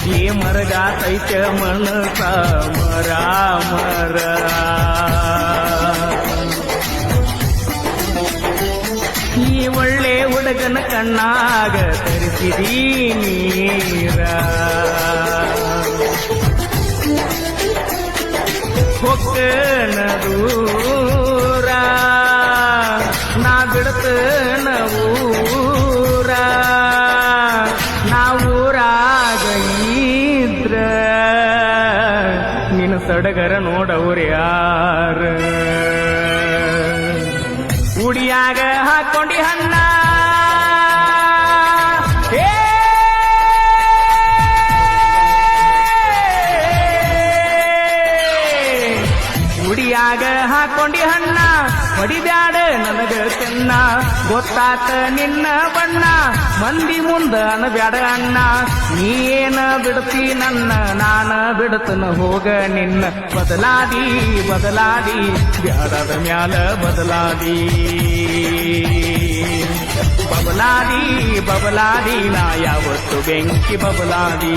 ಈ ಮರಗಾತೈತ ಮನಸ ಮರ ಮರ ಈ ಒಳ್ಳೆ ಹುಡುಗನ ಕಣ್ಣಾಗ ತರಿಸಿದೀ ನೀರ ಹೊಕ್ಕನ ದೂರ ನಾ ಬಿಡ್ತನ ಊರ ನಾವೂರಾಗ ಇದ್ರ ನಿನ್ನ ಸಡಗರ ನೋಡವ್ರ ಯಾರ ಉಡಿಯಾಗ ಹಾಕೊಂಡಿ ಹಣ್ಣ ಉಡಿಯಾಗ ಹಾಕೊಂಡಿ ಹಣ್ಣ ಹೊಡಿಬ್ಯಾಡ ನನಗ ಚೆನ್ನ ಗೊತ್ತಾತ ನಿನ್ನ ಬಣ್ಣ ಮಂದಿ ಮುಂದ ಅನಬ್ಯಾಡ ಅಣ್ಣ ನೀನ ಬಿಡ್ತಿ ನನ್ನ ನಾನ ಬಿಡ್ತನ ಹೋಗ ನಿನ್ನ ಬದಲಾದಿ ಬದಲಾದಿ ಬ್ಯಾಡದ ಮ್ಯಾಲ ಬದಲಾದಿ ಬಬಲಾದಿ ಬಬಲಾದಿ ನಾ ಯಾವತ್ತು ಬೆಂಕಿ ಬಬಲಾದಿ